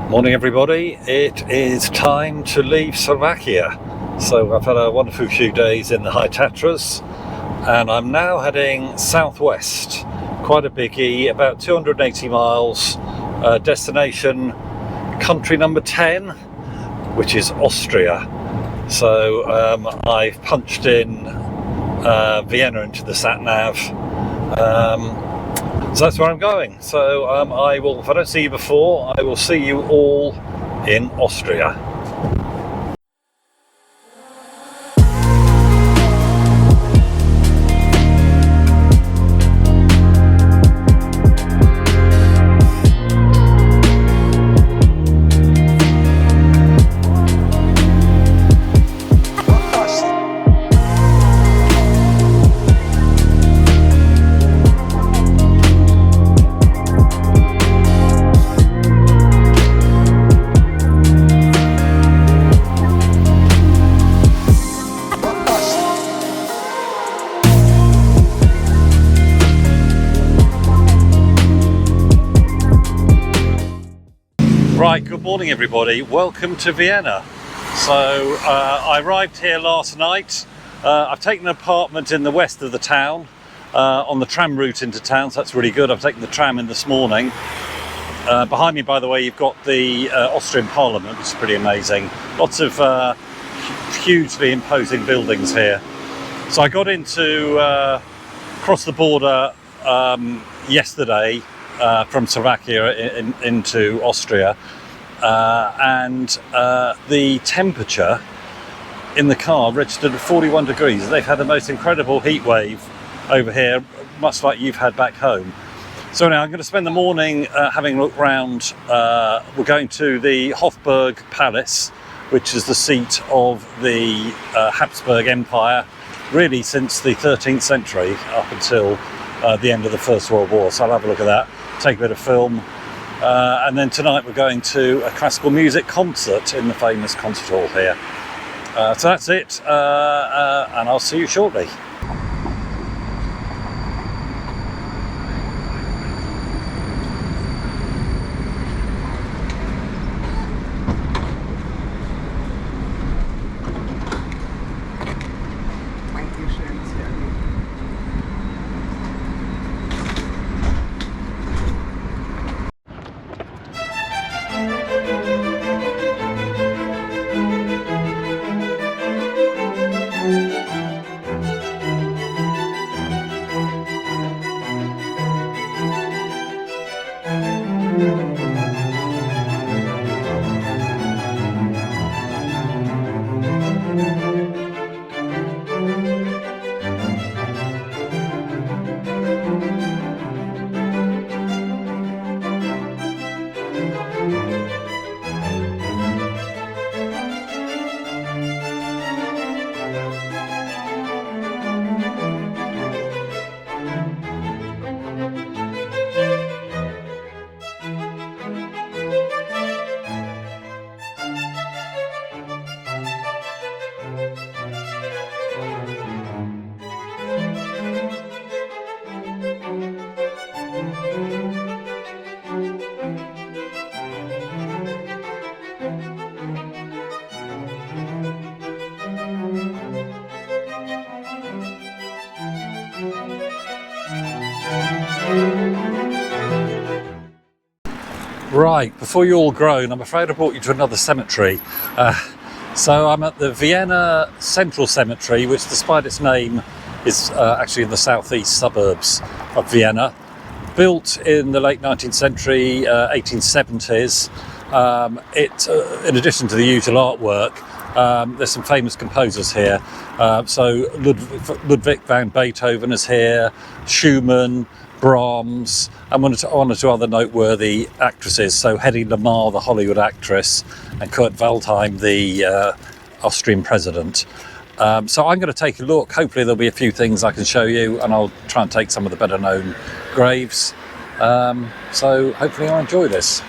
Morning everybody, it is time to leave Slovakia. So I've had a wonderful few days in the High Tatras and I'm now heading southwest, quite a biggie, about 280 miles, destination country number 10, which is Austria. So I've punched in Vienna into the sat-nav. So that's where I'm going. So I will, if I don't see you before, I will see you all in Austria. Right, good morning everybody, welcome to Vienna. So I arrived here last night. I've taken an apartment in the west of the town on the tram route into town, so that's really good. I've taken the tram in this morning. Behind me, by the way, you've got the Austrian Parliament, which is pretty amazing. Lots of hugely imposing buildings here. So I got across the border yesterday from Slovakia into Austria, and the temperature in the car registered at 41 degrees. They've had the most incredible heat wave over here, much like you've had back home. So now I'm going to spend the morning having a look round. We're going to the Hofburg Palace, which is the seat of the Habsburg Empire, really since the 13th century up until the end of the First World War. So I'll have a look at that, take a bit of film, and then tonight we're going to a classical music concert in the famous concert hall here. So that's it, and I'll see you shortly. Right, before you're all grown, I'm afraid I brought you to another cemetery. So I'm at the Vienna Central Cemetery, which despite its name is actually in the southeast suburbs of Vienna. Built in the late 19th century, 1870s. In addition to the usual artwork, there's some famous composers here. So Ludwig van Beethoven is here, Schumann, Brahms, and one or two other noteworthy actresses. So Hedy Lamarr, the Hollywood actress, and Kurt Waldheim, the Austrian president. So I'm going to take a look. Hopefully there'll be a few things I can show you, and I'll try and take some of the better known graves. So hopefully I'll enjoy this.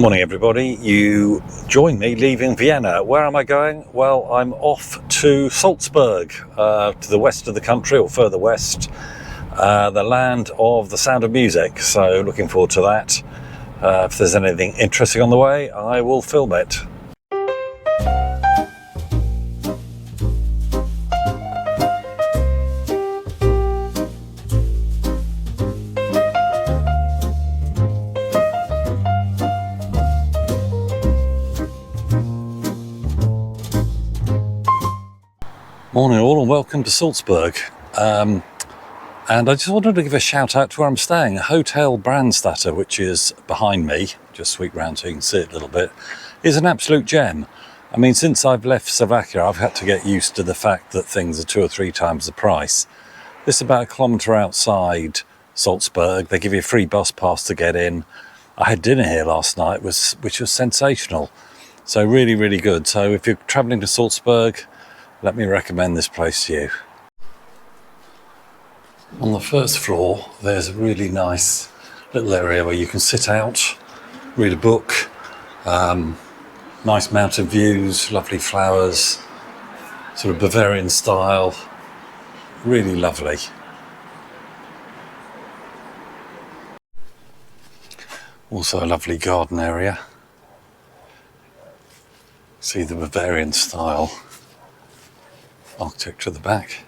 Morning everybody, you join me leaving Vienna. Where am I going? Well, I'm off to Saltzburg, to the west of the country, or further west, the land of the sound of music. So looking forward to that. If there's anything interesting on the way, I will film it. Morning all and welcome to Saltzburg. And I just wanted to give a shout out to where I'm staying. Hotel Brandstatter, which is behind me, just sweep round so you can see it a little bit, is an absolute gem. I mean, since I've left Slovakia, I've had to get used to the fact that things are 2 or 3 times the price. This is about a kilometre outside Salzburg. They give you a free bus pass to get in. I had dinner here last night, which was sensational. So really, really good. So if you're travelling to Salzburg, let me recommend this place to you. On the first floor, there's a really nice little area where you can sit out, read a book, nice mountain views, lovely flowers, sort of Bavarian style, really lovely. Also a lovely garden area. See the Bavarian style architecture at the back.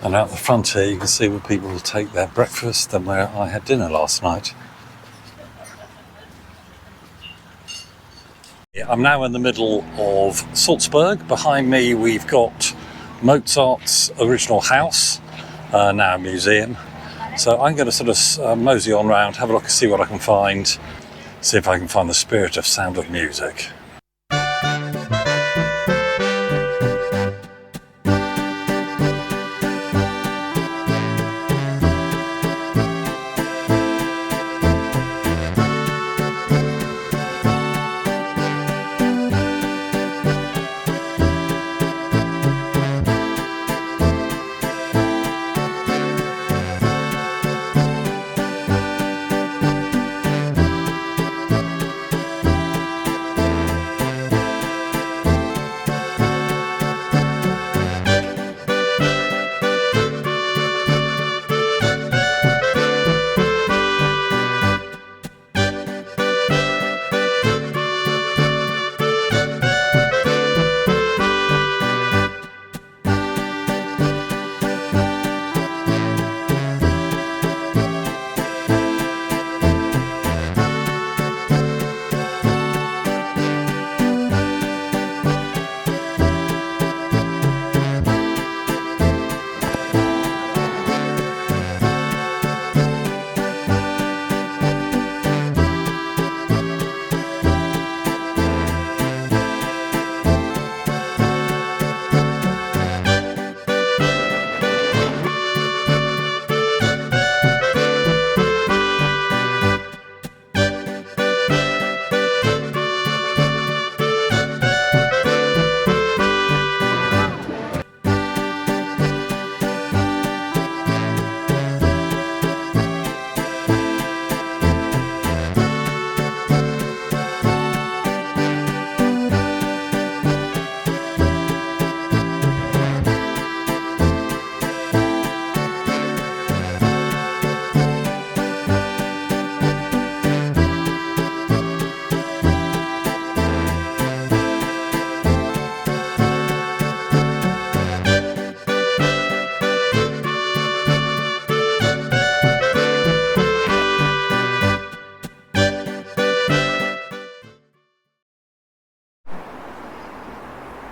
And out the front here you can see where people will take their breakfast and where I had dinner last night. I'm now in the middle of Salzburg. Behind me we've got Mozart's original house, now a museum. So I'm going to sort of mosey on around, have a look and see what I can find, see if I can find the spirit of Sound of Music.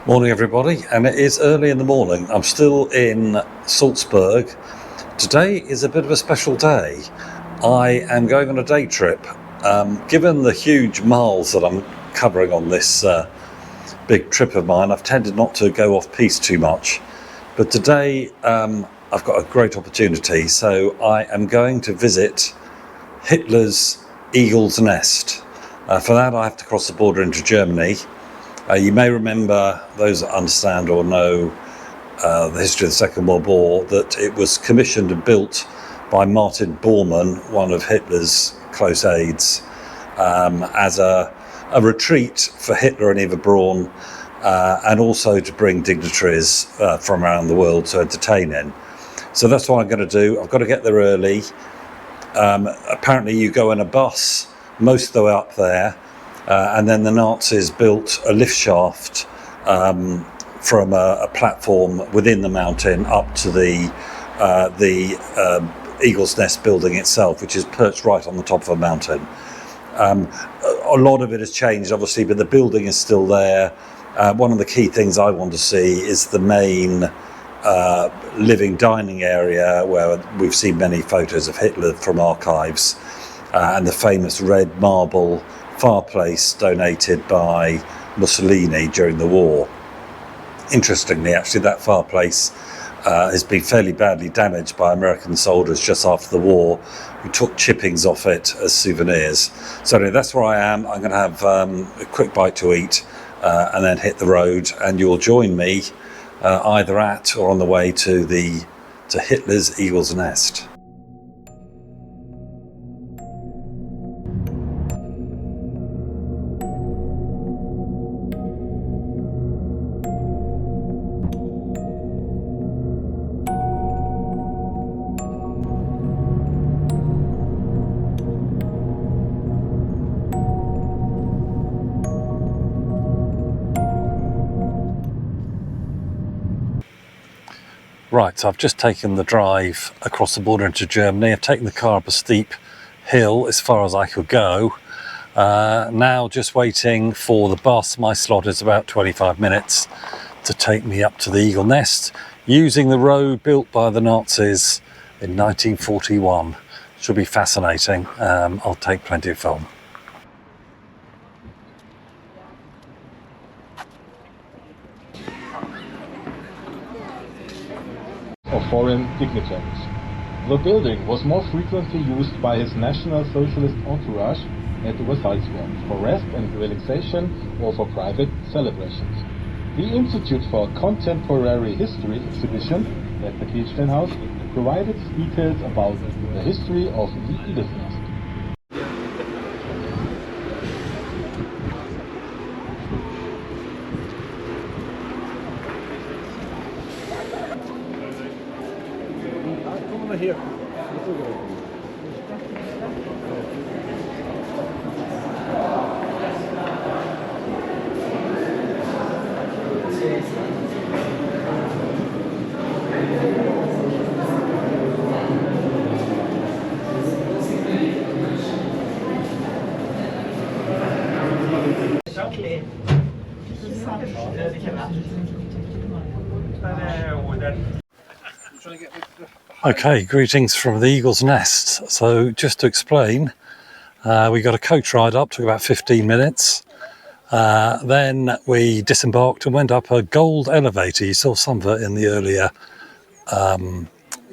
Morning everybody, and it is early in the morning. I'm still in Salzburg. Today is a bit of a special day. I am going on a day trip. Given the huge miles that I'm covering on this big trip of mine, I've tended not to go off piste too much. But today I've got a great opportunity. So I am going to visit Hitler's Eagle's Nest. For that I have to cross the border into Germany. You may remember, those that understand or know the history of the Second World War, that it was commissioned and built by Martin Bormann, one of Hitler's close aides, as a retreat for Hitler and Eva Braun, and also to bring dignitaries from around the world to entertain in. So that's what I'm going to do. I've got to get there early. Apparently you go in a bus most of the way up there, and then the Nazis built a lift shaft from a platform within the mountain up to the Eagle's Nest building itself, which is perched right on the top of a mountain. A lot of it has changed, obviously, but the building is still there. One of the key things I want to see is the main living dining area, where we've seen many photos of Hitler from archives, and the famous red marble fireplace donated by Mussolini during the war. Interestingly, actually, that fireplace has been fairly badly damaged by American soldiers just after the war, who took chippings off it as souvenirs. So anyway, that's where I am. I'm going to have a quick bite to eat and then hit the road, and you'll join me either at or on the way to Hitler's Eagle's Nest. Right, so I've just taken the drive across the border into Germany. I've taken the car up a steep hill as far as I could go. Now just waiting for the bus. My slot is about 25 minutes to take me up to the Eagle Nest, using the road built by the Nazis in 1941. Should be fascinating. I'll take plenty of film. Of foreign dignitaries. The building was more frequently used by his National Socialist entourage at Saltzburg for rest and relaxation or for private celebrations. The Institute for Contemporary History exhibition at the Kirchsteinhaus provided details about the history of the Eagle's Nest. Okay, greetings from the Eagle's Nest. So just to explain, we got a coach ride up, took about 15 minutes. Then we disembarked and went up a gold elevator. You saw some of it in the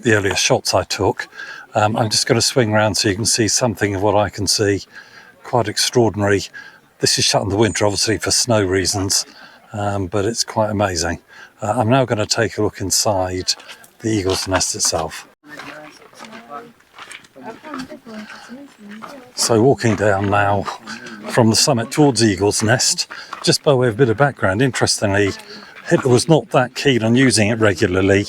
earlier shots I took. I'm just going to swing around so you can see something of what I can see. Quite extraordinary. This is shut in the winter, obviously, for snow reasons, but it's quite amazing. I'm now going to take a look inside the Eagle's Nest itself. So walking down now from the summit towards Eagle's Nest, just by way of a bit of background, interestingly, Hitler was not that keen on using it regularly.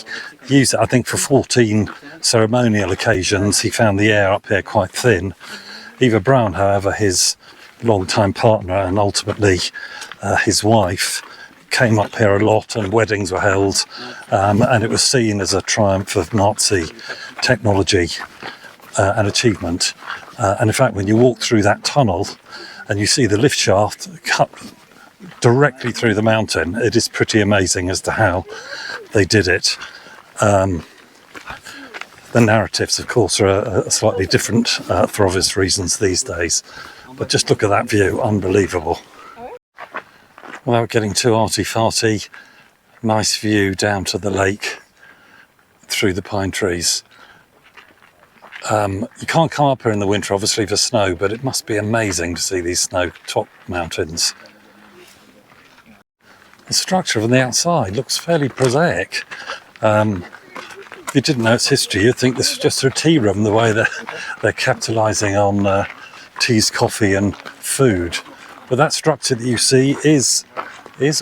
He used it, I think, for 14 ceremonial occasions. He found the air up here quite thin. Eva Braun, however, his long-time partner and ultimately his wife, came up here a lot, and weddings were held, and it was seen as a triumph of Nazi technology and achievement. And in fact, when you walk through that tunnel and you see the lift shaft cut directly through the mountain, it is pretty amazing as to how they did it. The narratives, of course, are slightly different for obvious reasons these days. But just look at that view, unbelievable. Without getting too arty-farty, nice view down to the lake through the pine trees. You can't come up here in the winter, obviously, for snow, but it must be amazing to see these snow-topped mountains. The structure from the outside looks fairly prosaic. If you didn't know its history, you'd think this was just a tea room, the way they're capitalising on teas, coffee and food. But that structure that you see is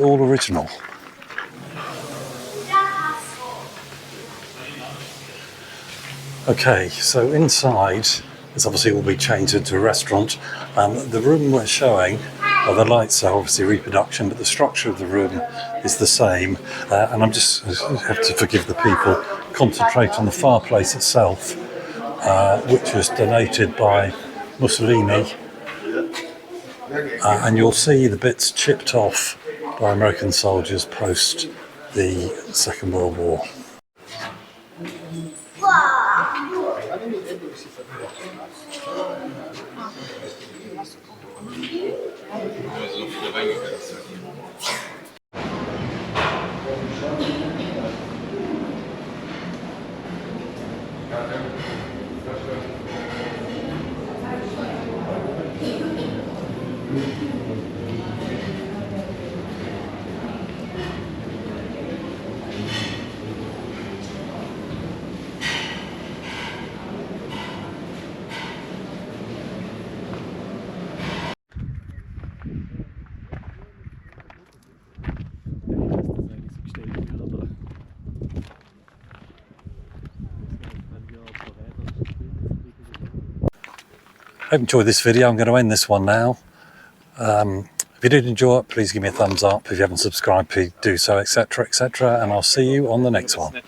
all original. Okay, so inside this obviously will be changed into a restaurant. The room we're showing, the lights are obviously reproduction, but the structure of the room is the same. And I have to forgive the people, concentrate on the fireplace itself, which was donated by Mussolini. And you'll see the bits chipped off by American soldiers post the Second World War. Hope you enjoyed this video. I'm going to end this one now. If you did enjoy it, please give me a thumbs up. If you haven't subscribed, please do so, etc., etc. And I'll see you on the next one.